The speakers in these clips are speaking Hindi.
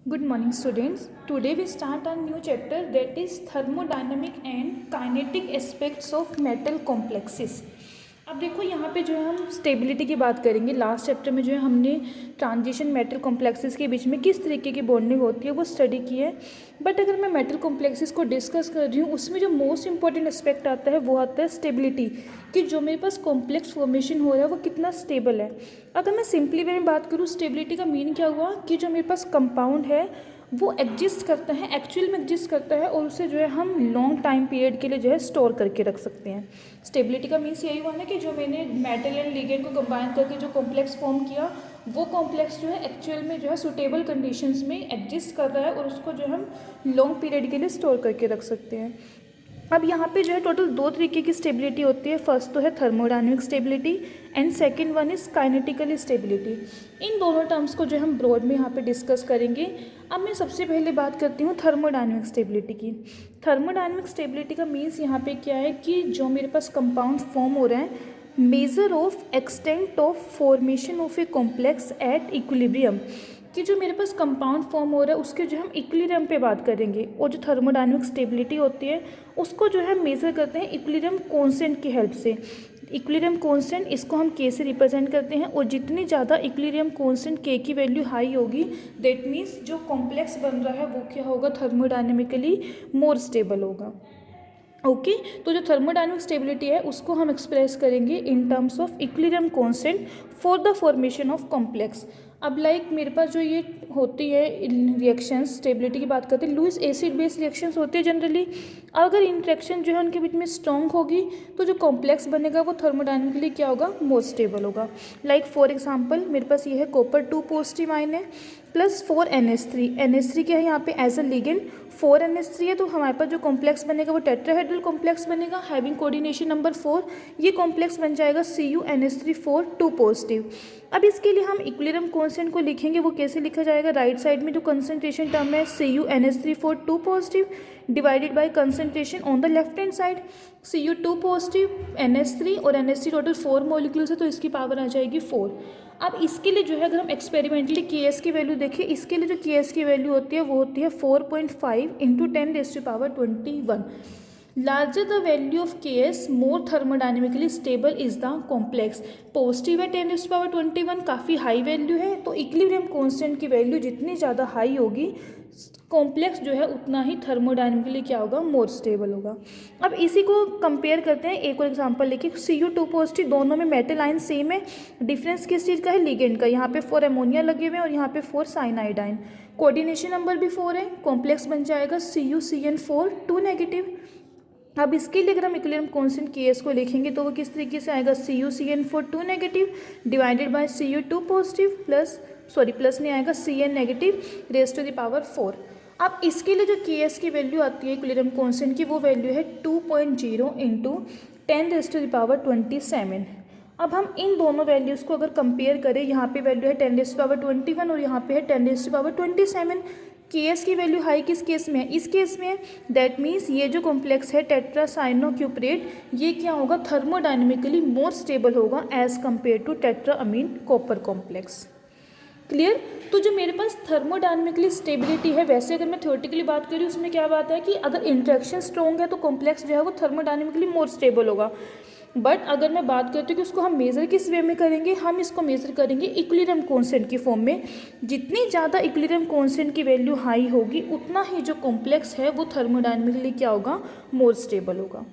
Good morning students. Today we start a new chapter that is thermodynamic and kinetic aspects of metal complexes. अब देखो यहाँ पे जो है हम स्टेबिलिटी की बात करेंगे। लास्ट चैप्टर में जो है हमने ट्रांजिशन मेटल कॉम्प्लेक्सेस के बीच में किस तरीके की बॉन्डिंग होती है वो स्टडी की है। बट अगर मैं मेटल कॉम्प्लेक्सेस को डिस्कस कर रही हूँ उसमें जो मोस्ट इंपॉर्टेंट एस्पेक्ट आता है वो आता है स्टेबिलिटी, कि जो मेरे पास कॉम्प्लेक्स फॉर्मेशन हो रहा है वो कितना स्टेबल है। अगर मैं सिंपली वे में बात करूँ स्टेबिलिटी का मीन क्या हुआ कि जो मेरे पास कंपाउंड है वो एग्जिस्ट करता है, एक्चुअल में एग्जिस्ट करता है और उसे जो है हम लॉन्ग टाइम पीरियड के लिए जो है स्टोर करके रख सकते हैं। स्टेबिलिटी का मीन्स यही हुआ ना कि जो मैंने मेटल एंड लिगेंड को कंबाइन करके जो कॉम्प्लेक्स फॉर्म किया वो कॉम्प्लेक्स जो है एक्चुअल में जो है सुटेबल कंडीशंस में एग्जिस्ट कर रहा है और उसको जो हम लॉन्ग पीरियड के लिए स्टोर करके रख सकते हैं। अब यहाँ पे जो है टोटल दो तरीके की स्टेबिलिटी होती है। फर्स्ट तो है thermodynamic stability and second one is kinetical stability. इन दोनों टर्म्स को जो हम ब्रॉड में यहाँ पे डिस्कस करेंगे। अब मैं सबसे पहले बात करती हूँ थर्मोडायनेमिक स्टेबिलिटी की। थर्मोडायनेमिक स्टेबिलिटी का मीन्स यहाँ पे क्या है कि जो मेरे पास कंपाउंड फॉर्म हो रहा है, measure of extent of formation of a complex at equilibrium, कि जो मेरे पास कंपाउंड फॉर्म हो रहा है उसके जो हम इक्विलिब्रियम पे बात करेंगे और जो थर्मोडायनेमिक स्टेबिलिटी होती है उसको जो है मेज़र करते हैं इक्विलिब्रियम कांस्टेंट की हेल्प से। इक्विलिब्रियम कांस्टेंट इसको हम के से रिप्रेजेंट करते हैं और जितनी ज़्यादा इक्विलिब्रियम कांस्टेंट के की वैल्यू हाई होगी दैट मीन्स जो कॉम्प्लेक्स बन रहा है वो क्या होगा, थर्मोडायनेमिकली मोर स्टेबल होगा। ओके तो जो थर्मोडायनेमिक स्टेबिलिटी है उसको हम एक्सप्रेस करेंगे in terms of equilibrium constant for the formation of complex. अब लाइक मेरे पास जो ये होती है रिएक्शंस, स्टेबिलिटी की बात करते हैं, लुईस एसिड बेस्ड रिएक्शंस होती है जनरली। अगर इंटरेक्शन जो है उनके बीच में स्ट्रॉन्ग होगी तो जो कॉम्प्लेक्स बनेगा वो थर्मोडायनेमिकली क्या होगा, मोर स्टेबल होगा। लाइक फॉर एग्जांपल मेरे पास ये है कॉपर 2 पॉजिटिव आयन है प्लस 4 NH3। NH3 क्या है यहाँ पे एज अ लिगेंड, 4 NH3 है तो हमारे पास जो कॉम्प्लेक्स बनेगा वो टेट्राहेड्रल कॉम्प्लेक्स बनेगा हैविंग कोऑर्डिनेशन नंबर 4। ये कॉम्प्लेक्स बन जाएगा CuNH3 2 पॉजिटिव। अब इसके लिए हम इक्विलिब्रियम कांस्टेंट को लिखेंगे, वो कैसे लिखा जाएगा, राइट साइड में जो कंसंट्रेशन टर्म है CuNH3 2 positive divided by concentration on the left hand side Cu2 positive NH3 और NH3 टोटल 4 मॉलिक्यूल्स है तो इसकी पावर आ जाएगी 4। अब इसके लिए जो है अगर हम एक्सपेरिमेंटली Ks की वैल्यू देखें, इसके लिए जो Ks की वैल्यू होती है वो होती है 4.5 into 10⁻21। Larger the value of Ks more thermodynamically stable is the complex. Positive है 10⁻21, काफ़ी हाई वैल्यू है तो इक्विलिब्रियम कांस्टेंट की वैल्यू जितनी ज़्यादा हाई होगी कॉम्प्लेक्स जो है उतना ही थर्मोडायनेमिकली क्या होगा, मोर स्टेबल होगा। अब इसी को कंपेयर करते हैं, एक और एग्जांपल लेके Cu2 पॉजिटिव, दोनों में मेटल आयन सेम है, डिफरेंस किस चीज़ का है, लिगेंड का। यहाँ पे 4 अमोनिया लगे हुए हैं और यहाँ पे 4 साइनाइड आयन, कोऑर्डिनेशन नंबर भी 4 है, कॉम्प्लेक्स बन जाएगा CuCN4 2 नेगेटिव। अब इसके लिए अगर हम इक्विलिब्रियम कांस्टेंट Ks को लिखेंगे तो वो किस तरीके से आएगा, CuCN4 2 negative divided by Cu2 positive plus नहीं आएगा Cn negative raise to the power 4। अब इसके लिए जो Ks की वैल्यू आती है इक्विलिब्रियम कांस्टेंट की वो वैल्यू है 2.0 इंटू 10⁻27। अब हम इन दोनों वैल्यूज़ को अगर कंपेयर करें, यहाँ पे वैल्यू है 10⁻21 और यहाँ पे है 10⁻27। Ks की वैल्यू हाई किस केस में है, इस केस में है। दैट मीन्स ये जो कॉम्प्लेक्स है टेट्रासाइनोक्यूपरेट ये क्या होगा, थर्मोडायनेमिकली मोर स्टेबल होगा as compare to tetraammine copper complex. Clear. तो जो मेरे पास थर्मोडायनेमिकली स्टेबिलिटी है, वैसे अगर मैं थ्योरेटिकली बात करूँ उसमें क्या बात है कि अगर इंट्रैक्शन स्ट्रॉन्ग है तो कॉम्प्लेक्स जो है वो थर्मोडायनेमिकली मोर स्टेबल होगा। बट अगर मैं बात करती हूँ कि उसको हम मेज़र किस वे में करेंगे, हम इसको मेज़र करेंगे इक्विलिब्रियम कांस्टेंट की फॉर्म में। जितनी ज़्यादा इक्विलिब्रियम कांस्टेंट की वैल्यू हाई होगी उतना ही जो कॉम्प्लेक्स है वो थर्मोडायनेमिकली क्या होगा, मोर स्टेबल होगा।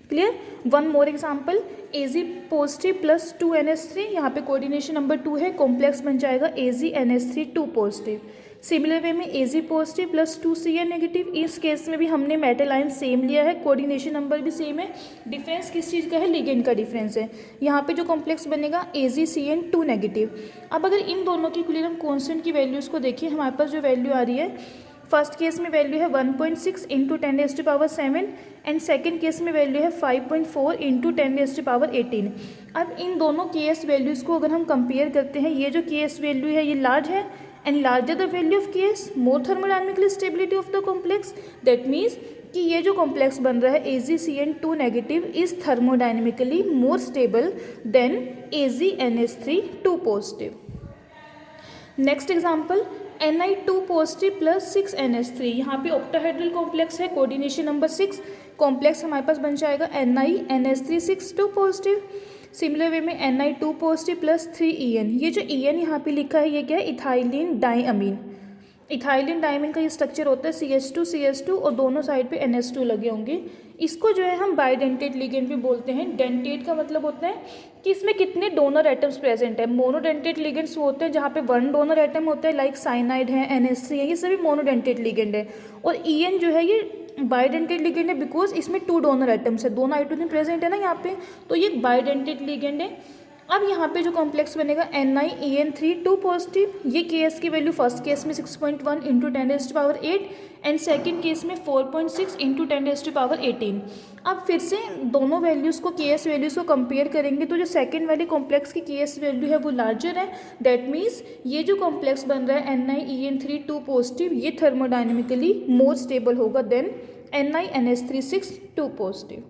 Clear. One more example, Ag positive plus 2 NH3, यहाँ पे कोऑर्डिनेशन नंबर 2 है, कॉम्प्लेक्स बन जाएगा AgNH3 2 पॉजिटिव। सिमिलर वे में Ag positive plus 2 Cn negative, इस केस में भी हमने मेटल आयन सेम लिया है, कोऑर्डिनेशन नंबर भी सेम है, डिफरेंस किस चीज़ का है, लिगेंड का डिफरेंस है। यहाँ पे जो कॉम्प्लेक्स बनेगा AgCN 2 नेगेटिव। अब अगर इन दोनों की इक्विलिब्रियम कांस्टेंट की वैल्यूज़ को देखिए, हमारे पास जो वैल्यू आ रही है फर्स्ट केस में वैल्यू है 1.6 इंटू 10⁻7 एंड सेकेंड केस में वैल्यू है 5.4 इंटू 10⁻18। अब इन दोनों Ks वैल्यूज़ को अगर हम कंपेयर करते हैं, ये जो Ks वैल्यू है ये लार्ज है and larger the value of Ks more thermodynamically stability of the complex. That means कि ये जो कॉम्प्लेक्स बन रहा है AgCN2 negative is thermodynamically more stable then AgNH3 2 positive. Next example, Ni2 positive plus 6NH3, यहाँ पे ऑक्टाहेड्रल कॉम्प्लेक्स है, कोऑर्डिनेशन नंबर 6, कॉम्प्लेक्स हमारे पास बन जाएगा NiNH3 6 2 पॉजिटिव। सिमिलर वे में Ni2 पॉजिटिव प्लस 3En, ये जो En यहाँ पे लिखा है ये क्या है, इथाइलिन डाइअमीन। इथाइलिन डाइअमीन का ये स्ट्रक्चर होता है CH2 और दोनों साइड पे NH2 लगे होंगे। इसको जो है हम बाइडेंटेट लिगेंड भी बोलते हैं। डेंटेट का मतलब होता है कि इसमें कितने डोनर एटम्स प्रेजेंट है। मोनोडेंटेट लिगेंड्स वो होते हैं जहाँ पे वन डोनर एटम होता है, लाइक साइनाइड है, NH3 है, ये सभी मोनोडेंटेट लिगेंड है। और En जो है ये बाइडेंटेट लिगेंड है बिकॉज इसमें 2 डोनर एटम्स है, दोनों हाइड्रोजन प्रेजेंट है ना यहाँ पे, तो ये बाइडेंटेट लिगेंड है। अब यहाँ पे जो कॉम्प्लेक्स बनेगा NiEN3 2 पॉजिटिव, ये Ks की वैल्यू फर्स्ट केस में 6.1 इंटू 10⁸ एंड सेकेंड केस में 4.6 इंटू 10⁸18। अब फिर से दोनों वैल्यूज़ को Ks वैल्यूज़ को कंपेयर करेंगे तो जो सेकेंड वाली कॉम्प्लेक्स की Ks वैल्यू है वो लार्जर है। दैट मीन्स ये जो कॉम्प्लेक्स बन रहा है NiEN3 2 पॉजिटिव, ये थर्मोडाइनमिकली मोर स्टेबल होगा देन NiNH3 6 2 पॉजिटिव।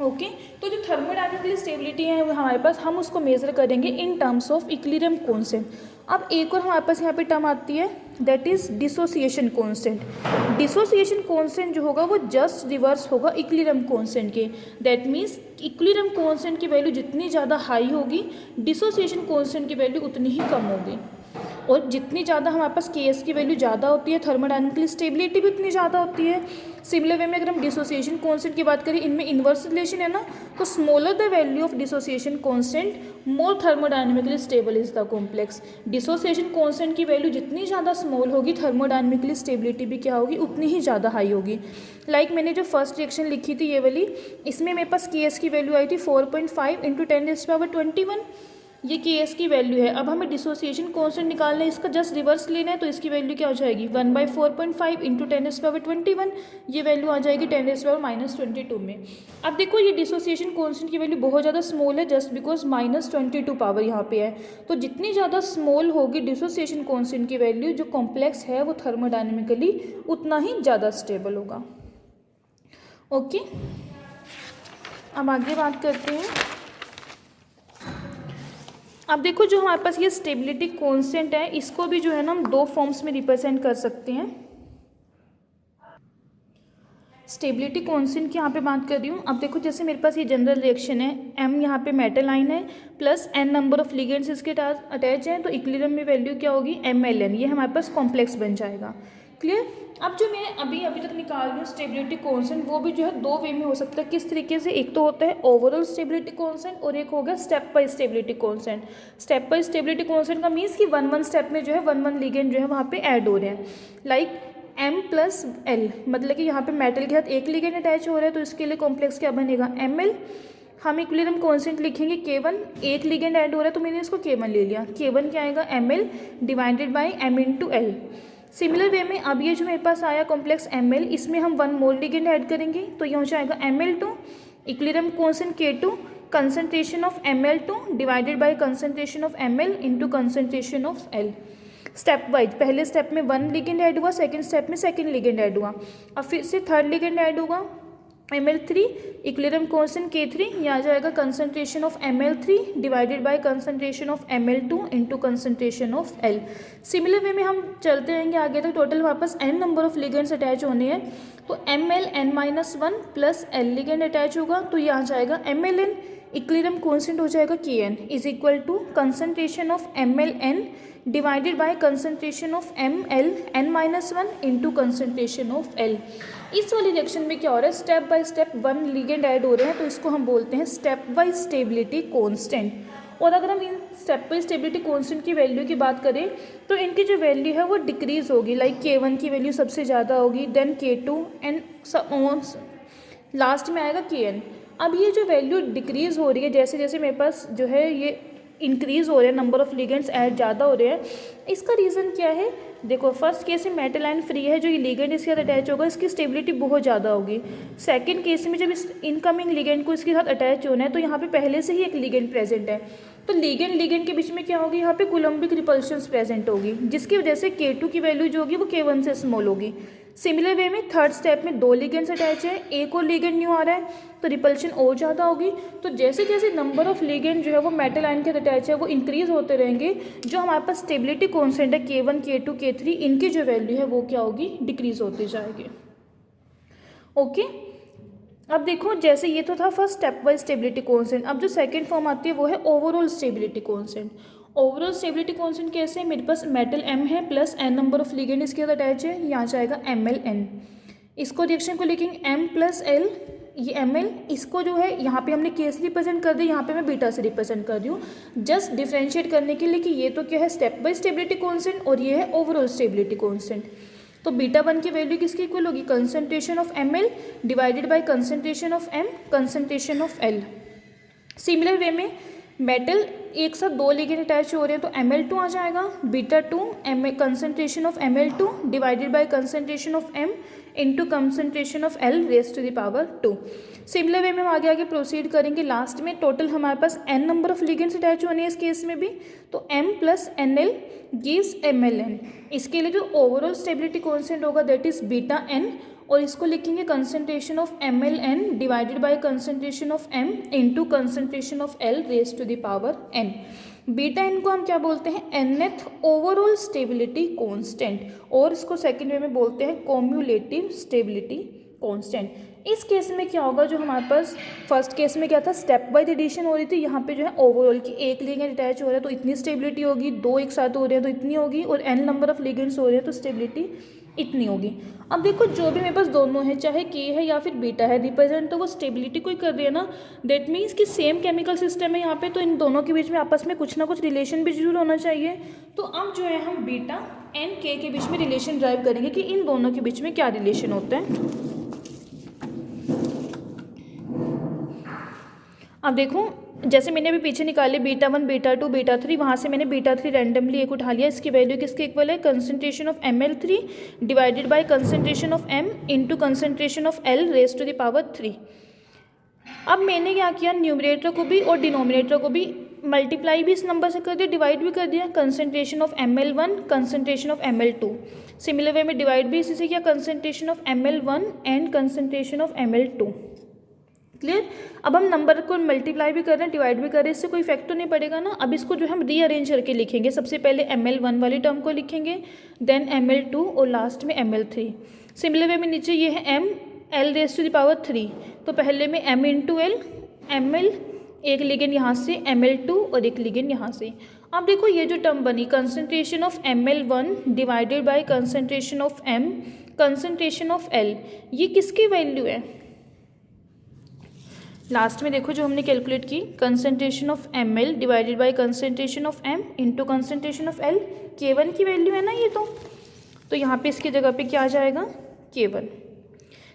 ओके तो जो थर्मोडाइनमिकली स्टेबिलिटी है वो हमारे पास, हम उसको मेजर करेंगे in terms of equilibrium constant. अब एक और हमारे पास यहाँ पे टर्म आती है that is dissociation constant. Dissociation constant जो होगा वो जस्ट रिवर्स होगा इक्विलिब्रियम कांस्टेंट के। दैट मीन्स इक्विलिब्रियम कांस्टेंट की वैल्यू जितनी ज़्यादा हाई होगी, डिसोसिएशन कांस्टेंट की वैल्यू उतनी ही कम होगी। और जितनी ज़्यादा हमारे पास Ks की वैल्यू ज़्यादा होती है, थर्मोडाइनमिकली स्टेबिलिटी भी उतनी ज़्यादा होती है। सिमिलर वे में अगर हम डिसोसिएशन कांस्टेंट की बात करें, इनमें इन्वर्स रिलेशन है ना, तो smaller the value of dissociation constant more thermodynamically stable is the complex. Dissociation constant की वैल्यू जितनी ज़्यादा स्मॉल होगी, थर्मोडाइनमिकली स्टेबिलिटी भी क्या होगी, उतनी ही ज़्यादा हाई होगी। लाइक मैंने जो फर्स्ट रिएक्शन लिखी थी ये वाली, इसमें मेरे पास Ks की वैल्यू आई थी 4.5 इंटू 10⁻21, ये Ks की वैल्यू है। अब हमें डिसोसिएशन कांस्टेंट निकालना है, इसका जस्ट रिवर्स लेना है, तो इसकी वैल्यू क्या हो जाएगी 1/4.5 इंटू 10⁻21, ये वैल्यू आ जाएगी 10⁻−22 में। अब देखो ये डिसोसिएशन कांस्टेंट की वैल्यू बहुत ज़्यादा स्मॉल है जस्ट बिकॉज -22 पावर यहाँ पे है। तो जितनी ज़्यादा स्मॉल होगी डिसोसिएशन कांस्टेंट की वैल्यू, जो कॉम्प्लेक्स है वो थर्मोडाइनमिकली उतना ही ज़्यादा स्टेबल होगा। ओके अब आगे बात करते हैं। अब देखो जो हमारे पास ये स्टेबिलिटी कांस्टेंट है, इसको भी जो है ना हम 2 फॉर्म्स में रिप्रेजेंट कर सकते हैं। स्टेबिलिटी कांस्टेंट की यहाँ पे बात कर रही हूँ। अब देखो जैसे मेरे पास ये जनरल रिएक्शन है, M यहाँ पे मेटल आइन है plus n number of ligands इसके अटैच हैं, तो इक्विलिब्रियम में वैल्यू क्या होगी MLN, ये हमारे पास कॉम्प्लेक्स बन जाएगा। क्लियर। अब जो मैं अभी तक निकाल रही हूँ स्टेबिलिटी कांस्टेंट, वो भी जो है 2 वे में हो सकता है। किस तरीके से, एक तो होता है ओवरऑल स्टेबिलिटी कांस्टेंट और एक हो गया step by stability constant. Step by stability constant का मीन्स कि 1 स्टेप में जो है 1 लिगेंड जो है वहाँ पे ऐड हो रहे हैं। लाइक M+L, मतलब कि यहाँ पे मेटल के साथ एक लिगेंड अटैच हो रहा है, तो इसके लिए कॉम्प्लेक्स क्या बनेगा ML। हम इक्विलिब्रियम कांस्टेंट लिखेंगे K1, एक लिगेंड ऐड हो रहा है तो मैंने इसको K1 ले लिया। K1 क्या आएगा ML divided by M into L। Similar way में अब ये जो मेरे पास आया कॉम्प्लेक्स ML, इसमें हम 1 मोर लिगेंड ऐड करेंगे तो ये हो जाएगा ML2 equilibrium constant K2 concentration of ML2 divided by concentration of ML into concentration of L। Step wise, पहले स्टेप में 1 लिगेंड ऐड हुआ, सेकंड स्टेप में सेकंड लिगेंड ऐड हुआ, अब फिर से थर्ड लिगेंड ऐड होगा ML3 इक्विलिब्रियम कांस्टेंट K3, ये आ जाएगा concentration of ML3 divided by concentration of ML2 into concentration of L। Similar way में हम चलते रहेंगे आगे तक। टोटल वापस n number of ligands attach होने हैं, तो MLN-1 plus L ligand attach होगा, तो ये आ जाएगा MLN इक्विलिब्रियम कांस्टेंट हो जाएगा Kn is equal to concentration of MLN divided by concentration of MLN-1 into concentration of L। इस वाली रिएक्शन में क्या हो रहा है, step by step 1 ligand add हो रहे हैं, तो इसको हम बोलते हैं स्टेप बाय स्टेबिलिटी कांस्टेंट। और अगर हम in step by stability constant की वैल्यू की बात करें तो इनकी जो वैल्यू है वो डिक्रीज होगी। लाइक K1 की वैल्यू सबसे ज़्यादा होगी, देन K2 एंड लास्ट में आएगा Kn। अब ये जो वैल्यू डिक्रीज हो रही है, जैसे जैसे मेरे पास जो है ये इंक्रीज़ हो रहे हैं, नंबर ऑफ लिगेंड्स ऐड ज़्यादा हो रहे हैं, इसका रीज़न क्या है। देखो फर्स्ट केस में मेटल आयन फ्री है, जो ये लिगेंड इसके साथ अटैच होगा इसकी स्टेबिलिटी बहुत ज़्यादा होगी। सेकंड केस में जब इस इनकमिंग लिगेंड को इसके साथ अटैच होना है, तो यहाँ पे पहले से ही एक लिगेंड प्रेजेंट है, तो लिगेंड के बीच में क्या होगी, यहाँ पे कूलम्बिक रिपल्शन प्रेजेंट होगी, जिसकी वजह से K2 की वैल्यू जो होगी वो K1 से स्मॉल होगी। सिमिलर वे में थर्ड स्टेप में 2 लिगेंड्स अटैच है, एक और लिगेंड न्यू आ रहा है तो रिपल्शन और ज़्यादा होगी। तो जैसे जैसे नंबर ऑफ लिगेंड जो है वो मेटल आयन के अटैच है वो इंक्रीज होते रहेंगे, जो हमारे पास स्टेबिलिटी कॉन्स्टेंट है K1 K2 K3 इनकी जो वैल्यू है वो क्या होगी, डिक्रीज होती जाएगी। ओके, अब देखो जैसे ये तो था first step wise stability constant, अब जो सेकंड फॉर्म आती है वो है overall stability constant. Overall stability constant कैसे है, मेरे पास मेटल M है plus n number of ligand इसके साथ अटैच है, यहाँ जाएगा MlN। इसको रिएक्शन को लिखेंगे M प्लस L, ये Ml, इसको जो है यहाँ पे हमने K से रिप्रेजेंट कर दिया, यहाँ पे मैं बीटा से रिप्रेजेंट कर रही हूँ जस्ट डिफ्रेंशिएट करने के लिए कि ये तो क्या है स्टेप बाय स्टेबिलिटी कॉन्स्टेंट और ये है ओवरऑल स्टेबिलिटी कॉन्स्टेंट। तो बीटा 1 की वैल्यू किसकी इक्वल होगी, concentration of Ml divided by concentration of M concentration of L। Similar way में मेटल एक साथ 2 लिगेंड अटैच हो रहे हैं तो Ml2 आ जाएगा, beta 2 concentration of Ml2 divided by concentration of M into concentration of L raise to the power 2। Similar way में हम आगे आगे प्रोसीड करेंगे। लास्ट में टोटल हमारे पास n number of ligands attach होने हैं इस केस में भी, तो M plus NL gives MlN। इसके लिए जो ओवरऑल स्टेबिलिटी कॉन्स्टेंट होगा दैट इज बीटा n, और इसको लिखेंगे concentration of MlN divided by concentration of M into concentration of L raise to the power n। Beta n को हम क्या बोलते हैं, nth ओवरऑल स्टेबिलिटी कांस्टेंट, और इसको सेकंड वे में बोलते हैं कॉम्युलेटिव स्टेबिलिटी कांस्टेंट। इस केस में क्या होगा, जो हमारे पास फर्स्ट केस में क्या था स्टेप बाय एडिशन हो रही थी, यहाँ पे जो है ओवरऑल की एक लिगेंड अटैच हो रहा है तो इतनी स्टेबिलिटी होगी, 2 एक साथ हो रहे हैं तो इतनी होगी, और n नंबर ऑफ लिगेंड्स हो रहे हैं तो स्टेबिलिटी इतनी होगी। अब देखो जो भी मेरे पास दोनों है, चाहे K है या फिर बीटा है, रिप्रेजेंट तो वो स्टेबिलिटी को ही कर रही है ना, दैट मीन्स कि सेम केमिकल सिस्टम है यहाँ पे, तो इन दोनों के बीच में आपस में कुछ ना कुछ रिलेशन भी जरूर होना चाहिए। तो अब जो है हम बीटा एंड K के बीच में रिलेशन ड्राइव करेंगे कि इन दोनों के बीच में क्या रिलेशन होता है। अब देखो जैसे मैंने अभी पीछे निकाले बीटा 1 बीटा 2 बीटा 3, वहाँ से मैंने बीटा 3 रैंडमली एक उठा लिया, इसकी वैल्यू किसके इक्वल है, concentration of Ml3 divided by concentration of M into concentration of L raise to the power 3। अब मैंने क्या किया, न्यूमरेटर को भी और डिनोमिनेटर को भी मल्टीप्लाई भी इस नंबर से कर दिया, डिवाइड भी कर दिया, concentration of Ml1 concentration of Ml2। Similar way में डिवाइड भी इसी से किया, concentration of Ml1 and concentration of Ml2। Clear. अब हम नंबर को मल्टीप्लाई भी कर रहे हैं, डिवाइड भी कर रहे हैं, इससे कोई इफेक्ट तो नहीं पड़ेगा ना। अब इसको जो हम रीअरेंज करके लिखेंगे, सबसे पहले Ml1 वाली टर्म को लिखेंगे, देन Ml2 और लास्ट में Ml3। सिमिलर वे में नीचे ये है M L raise to the power 3, तो पहले में M इंटू L, Ml एक लिगेंड यहाँ से, Ml2 और एक लिगेंड यहाँ से। अब देखो ये जो टर्म बनी concentration of Ml1 divided by concentration of M concentration of L, ये किसकी वैल्यू है, लास्ट में देखो जो हमने कैलकुलेट की, concentration of Ml divided by concentration of M into concentration of L, K1 की वैल्यू है ना ये तो यहाँ पे इसकी जगह पे क्या आ जाएगा, K1।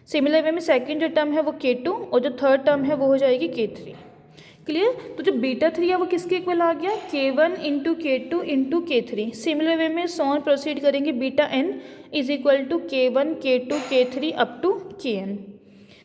सिमिलर वे में सेकंड जो टर्म है वो K2 और जो थर्ड टर्म है वो हो जाएगी K3। क्लियर। तो जो बीटा 3 है वो किसके इक्वल आ गया, K1 into K2 into K3। Similar way में सॉन प्रोसीड करेंगे, beta n is equal to K1 K2 K3 up to Kn।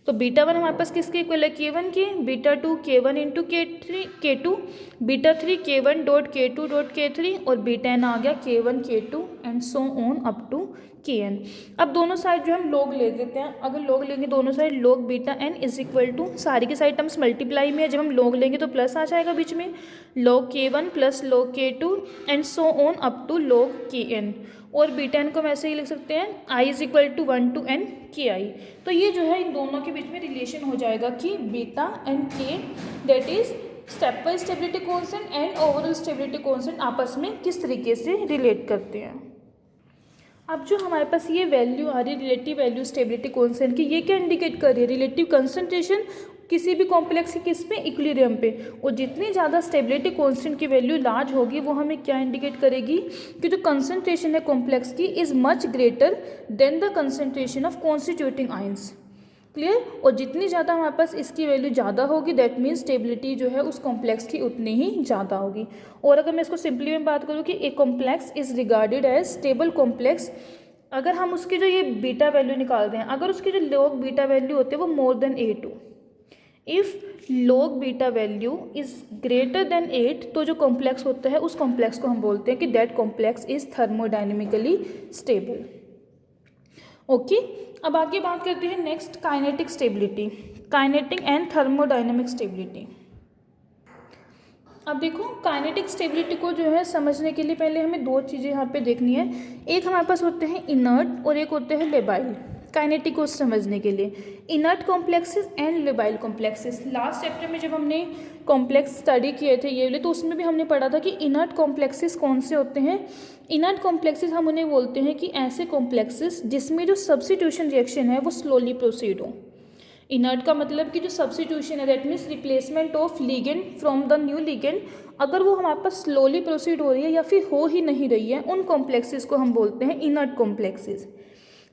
तो बीटा 1 हमारे पास किसके इक्वल है, K1 के, beta 2 K1 into K2, beta 3 K1 dot K2 dot K3 और बीटा n आ गया K1 K2 and so on up to Kn। अब दोनों साइड जो हम लोग ले लेते हैं, अगर लोग लेंगे दोनों side, log beta n is equal to, सारी की सारी टर्म्स मल्टीप्लाई में है, जब हम लोग लेंगे तो प्लस आ जाएगा बीच में, log K1 प्लस log K2 and so on up to log Kn। और बीटा n को हम ऐसे ही लिख सकते हैं, i is equal to 1 to n Ki। तो ये जो है इन दोनों के बीच में रिलेशन हो जाएगा कि beta and K that is step by stability constant and overall stability constant आपस में किस तरीके से रिलेट करते हैं। अब जो हमारे पास ये वैल्यू आ रही है रिलेटिव वैल्यू स्टेबिलिटी कांस्टेंट की, ये क्या इंडिकेट कर रही है, रिलेटिव कंसंट्रेशन किसी भी कॉम्प्लेक्स की किस पे, इक्विलिब्रियम पे, और जितनी ज़्यादा स्टेबिलिटी कांस्टेंट की वैल्यू लार्ज होगी वो हमें क्या इंडिकेट करेगी कि जो कंसंट्रेशन है कॉम्प्लेक्स की is much greater than the concentration of constituting ions. Clear. और जितनी ज़्यादा हमारे पास इसकी वैल्यू ज़्यादा होगी दैट मीन्स स्टेबिलिटी जो है उस कॉम्प्लेक्स की उतनी ही ज़्यादा होगी। और अगर मैं इसको सिंपली में बात करूँ कि a complex is regarded as stable complex, अगर हम उसकी जो ये बीटा वैल्यू निकाल रहे हैं, अगर उसकी जो लॉग बीटा वैल्यू होती है वो मोर देन 8 हो, if log beta value is greater than 8, तो जो कॉम्प्लेक्स होता है उस कॉम्प्लेक्स को हम बोलते हैं कि that complex is thermodynamically stable. Okay, अब आगे बात करते हैं next kinetic stability, kinetic and thermodynamic stability. अब देखो काइनेटिक स्टेबिलिटी को जो है समझने के लिए पहले हमें दो चीज़ें यहाँ पे देखनी है, एक हमारे पास होते हैं इनर्ट और एक होते हैं लेबाइल। काइनेटिक को समझने के लिए inert complexes and labile complexes, last chapter में जब हमने कॉम्प्लेक्स स्टडी किए थे ये वाले, तो उसमें भी हमने पढ़ा था कि इनर्ट कॉम्प्लेक्सेस कौन से होते हैं। इनर्ट कॉम्प्लेक्सेस हम उन्हें बोलते हैं कि ऐसे कॉम्प्लेक्सेस जिसमें जो सब्स्टिट्यूशन रिएक्शन है वो स्लोली प्रोसीड हो। इनर्ट का मतलब कि जो सब्स्टिट्यूशन है, that means replacement of ligand from the new ligand, अगर वो हमारे पास स्लोली प्रोसीड हो रही है या फिर हो ही नहीं रही है, उन कॉम्प्लेक्सेस को हम बोलते हैं इनर्ट कॉम्प्लेक्सेस।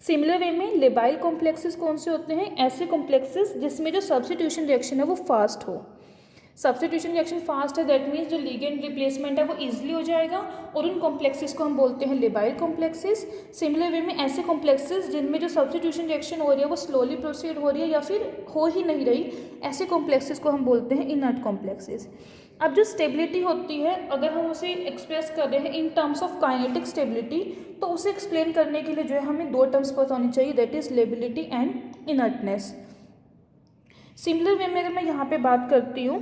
सिमिलर वे में लेबाइल कॉम्प्लेक्सेस कौन से होते हैं, ऐसे कॉम्प्लेक्सेस जिसमें जो सब्स्टिट्यूशन रिएक्शन है वो फास्ट हो। सब्स्टिट्यूशन रिएक्शन फास्ट है, दैट मीन्स जो लिगेंड रिप्लेसमेंट है वो इजीली हो जाएगा, और उन कॉम्प्लेक्सेस को हम बोलते हैं लेबाइल कॉम्प्लेक्सेस। सिमिलर वे में ऐसे कॉम्प्लेक्सेस जिनमें जो सब्स्टिट्यूशन रिएक्शन हो रही है वो स्लोली प्रोसीड हो रही है या फिर हो ही नहीं रही, ऐसे कॉम्प्लेक्सेस को हम बोलते हैं इनर्ट कॉम्प्लेक्सेस। अब जो स्टेबिलिटी होती है, अगर हम उसे एक्सप्रेस कर रहे हैं in terms of kinetic stability, तो उसे एक्सप्लेन करने के लिए जो है हमें दो टर्म्स पता होनी चाहिए, that is liability and inertness. Similar way में अगर मैं यहाँ पे बात करती हूँ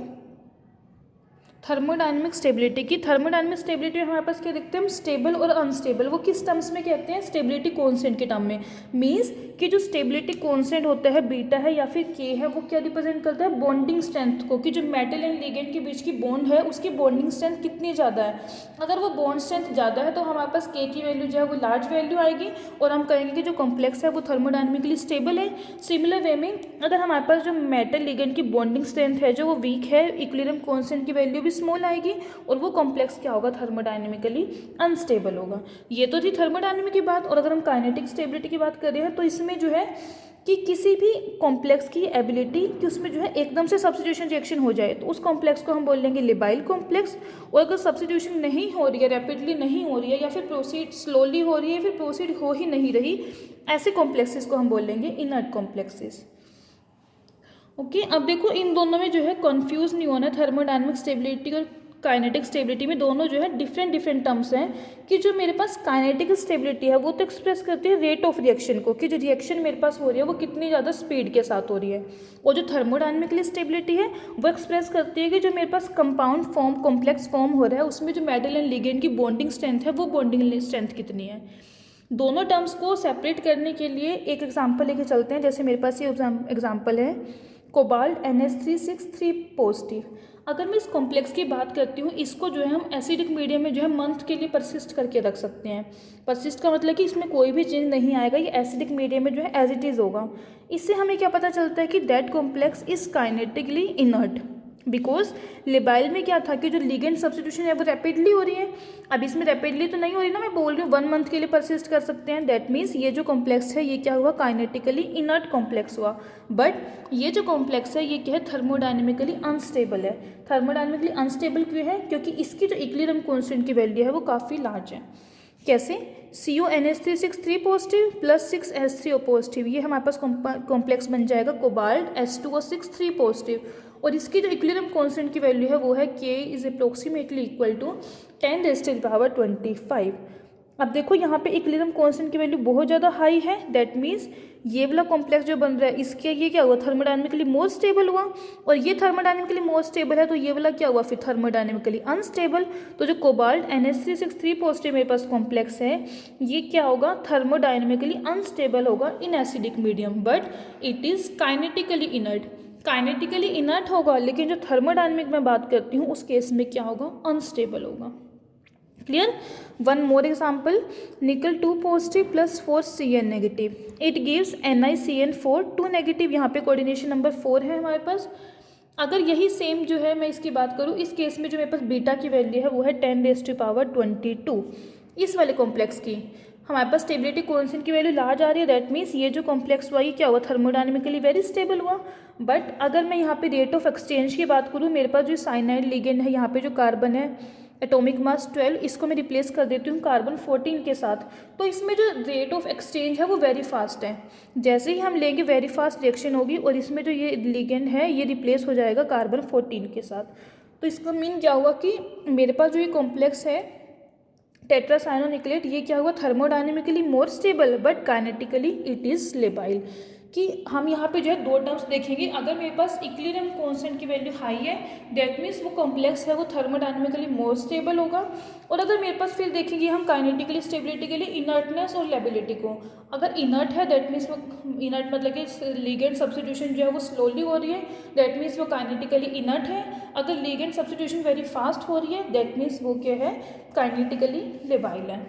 थर्मोडायनेमिक स्टेबिलिटी की, थर्मोडायनेमिक स्टेबिलिटी हमारे पास क्या देखते हैं हम, स्टेबल और अनस्टेबल, वो किस टर्म्स में कहते हैं, स्टेबिलिटी कॉन्स्टेंट के टर्म में। मीन्स कि जो स्टेबिलिटी कॉन्स्टेंट होता है बीटा है या फिर के है, वो क्या रिप्रेजेंट करता है, बॉन्डिंग स्ट्रेंथ को, कि जो मेटल एंड लिगेंड के बीच की बॉन्ड है उसकी बॉन्डिंग स्ट्रेंथ कितनी ज़्यादा है। अगर वो बॉन्ड स्ट्रेंथ ज़्यादा है तो हमारे पास के की वैल्यू जो है वो लार्ज वैल्यू आएगी, और हम कहेंगे कि जो कॉम्प्लेक्स है वो थर्मोडायनेमिकली स्टेबल है। सिमिलर वे में अगर हमारे पास जो मेटल लिगेंड की बॉन्डिंग स्ट्रेंथ है जो वो वीक है, इक्विलिब्रियम कॉन्स्टेंट की वैल्यू भी स्मॉल आएगी, और वो कॉम्प्लेक्स क्या होगा, थर्मोडायनेमिकली अनस्टेबल होगा। ये तो थी थर्मोडायनेमिक की बात। और अगर हम काइनेटिक स्टेबिलिटी की बात कर रहे हैं तो इसमें जो है कि किसी भी कॉम्प्लेक्स की एबिलिटी कि उसमें जो है एकदम से सब्स्टिट्यूशन रिएक्शन हो जाए, तो उस कॉम्प्लेक्स को हम बोल लेंगे लेबाइल कॉम्प्लेक्स। और अगर सब्स्टिट्यूशन नहीं हो रही है, रैपिडली नहीं हो रही है, या फिर प्रोसीड स्लोली हो रही है, फिर प्रोसीड हो ही नहीं रही, ऐसे कॉम्प्लेक्सेस को हम बोल लेंगे इनर्ट कॉम्प्लेक्सेस। ओके, अब देखो इन दोनों में जो है कंफ्यूज नहीं होना, थर्मोडायनेमिक स्टेबिलिटी और काइनेटिक स्टेबिलिटी में दोनों जो है डिफरेंट टर्म्स हैं। कि जो मेरे पास काइनेटिक स्टेबिलिटी है वो तो एक्सप्रेस करती है रेट ऑफ रिएक्शन को, कि जो रिएक्शन मेरे पास हो रही है वो कितनी ज़्यादा स्पीड के साथ हो रही है। और जो थर्मोडायनेमिकली स्टेबिलिटी है वो एक्सप्रेस करती है कि जो मेरे पास कंपाउंड फॉर्म, कॉम्प्लेक्स फॉर्म हो रहा है, उसमें जो मेटल एंड लिगेंड की बॉन्डिंग स्ट्रेंथ है वो बॉन्डिंग स्ट्रेंथ कितनी है। दोनों टर्म्स को सेपरेट करने के लिए एक एग्जाम्पल लेके चलते हैं। जैसे मेरे पास ये एग्जाम्पल है कोबाल्ट NH363 पॉजिटिव। अगर मैं इस कॉम्प्लेक्स की बात करती हूँ, इसको जो है हम एसिडिक मीडियम में जो है मंथ के लिए परसिस्ट करके रख सकते हैं। परसिस्ट का मतलब कि इसमें कोई भी चेंज नहीं आएगा, ये एसिडिक मीडियम में जो है एज इट इज़ होगा। इससे हमें क्या पता चलता है कि that complex is kinetically inert, because labile में क्या था कि जो लिगेंड सब्स्टिट्यूशन है वो रैपिडली हो रही है। अब इसमें रैपिडली तो नहीं हो रही ना, मैं बोल रही हूँ 1 मंथ के लिए परसिस्ट कर सकते हैं। दैट मीन्स ये जो कॉम्प्लेक्स है ये क्या हुआ, काइनेटिकली इनर्ट कॉम्प्लेक्स हुआ। बट ये जो कॉम्प्लेक्स है ये क्या है, थर्मोडायनेमिकली अनस्टेबल है। थर्मोडायनेमिकली अनस्टेबल क्यों है, क्योंकि इसकी जो इक्विलिब्रियम कांस्टेंट की वैल्यू है वो काफ़ी लार्ज है। कैसे, CuNH363 positive plus 6S3O positive, ये हमारे पास कॉम्प्लेक्स बन जाएगा कोबाल्ट H2O63 पॉजिटिव, और इसकी जो इक्विलिब्रियम कांस्टेंट की वैल्यू है वो है K is approximately equal to 10⁻25। अब देखो यहाँ पे इक्विलिब्रियम कांस्टेंट की वैल्यू बहुत ज़्यादा हाई है, दैट मीन्स ये वाला कॉम्प्लेक्स जो बन रहा है इसके ये क्या हुआ, थर्मोडायनेमिकली मोर स्टेबल हुआ, और ये थर्मोडायनेमिकली मोर स्टेबल है तो ये वाला क्या हुआ फिर थर्मोडायनेमिकली अनस्टेबल। तो जो कोबाल्ट NH363 पॉजिटिव मेरे पास कॉम्प्लेक्स है ये क्या होगा, थर्मोडायनेमिकली अनस्टेबल होगा in acidic medium, but it is kinetically inert. Kinetically inert होगा, लेकिन जो थर्मोडायनेमिक में बात करती हूँ उस केस में क्या होगा, अनस्टेबल होगा। क्लियर। वन मोर एग्जाम्पल, निकल 2 positive plus 4 Cn negative, it gives NiCN4 2 negative. यहाँ पे कोऑर्डिनेशन नंबर 4 है हमारे पास। अगर यही सेम जो है मैं इसकी बात करूँ, इस केस में जो मेरे पास बीटा की वैल्यू है वो है 10⁻22। इस वाले कॉम्प्लेक्स की हमारे पास स्टेबिलिटी कांस्टेंट की वैल्यू लार्ज आ रही है, दैट मीन्स ये जो कॉम्प्लेक्स हुआ ये क्या हुआ, थर्मोडायनेमिकली वेरी स्टेबल हुआ। बट अगर मैं यहाँ पे रेट ऑफ एक्सचेंज की बात करूँ, मेरे पास जो साइनाइड लिगेंड है, यहाँ पे जो कार्बन है एटॉमिक मास 12, इसको मैं रिप्लेस कर देती हूँ कार्बन 14 के साथ, तो इसमें जो रेट ऑफ एक्सचेंज है वो वेरी फास्ट है। जैसे ही हम लेंगे वेरी फास्ट रिएक्शन होगी, और इसमें जो ये लिगेंड है ये रिप्लेस हो जाएगा कार्बन 14 के साथ। तो इसका मीन क्या हुआ कि मेरे पास जो ये कॉम्प्लेक्स है टेट्रासाइनोनिक्लेट, ये क्या हुआ, thermodynamically more stable but kinetically it is labile. कि हम यहाँ पे जो है दो टर्म्स देखेंगे, अगर मेरे पास इक्विलिब्रियम कांस्टेंट की वैल्यू हाई है दैट मीन्स वो कॉम्प्लेक्स है, वो थर्मोडायनेमिकली मोर स्टेबल होगा। और अगर मेरे पास फिर देखेंगे हम काइनेटिकली स्टेबिलिटी के लिए इनर्टनेस और लेबिलिटी को, अगर इनर्ट है दैट मीन्स वो इनर्ट मतलब कि लिगेंड सब्स्टिट्यूशन जो है वो स्लोली हो रही है दैट मीन्स वो काइनेटिकली इनर्ट है। अगर लिगेंड सब्स्टिट्यूशन वेरी फास्ट हो रही है दैट मीन्स वो क्या है, काइनेटिकली लेबाइल है।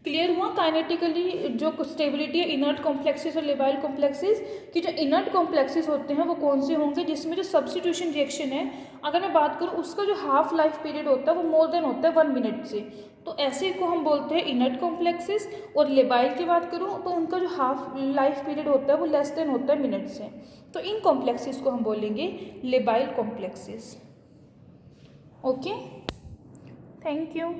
क्लियर हुआ काइनेटिकली जो स्टेबिलिटी है इनर्ट कॉम्प्लेक्सेस और लेबाइल कॉम्प्लेक्सेस की। जो इनर्ट कॉम्प्लेक्सेस होते हैं वो कौन से होंगे, जिसमें जो सब्स्टिट्यूशन रिएक्शन है अगर मैं बात करूँ उसका जो हाफ लाइफ पीरियड होता है वो मोर देन होता है 1 मिनट से, तो ऐसे को हम बोलते हैं इनर्ट कॉम्प्लेक्सेस। और लेबाइल की बात करूँ तो उनका जो हाफ लाइफ पीरियड होता है वो लेस देन होता है मिनट से, तो इन कॉम्प्लेक्सेस को हम बोलेंगे labile complexes. Okay, thank you.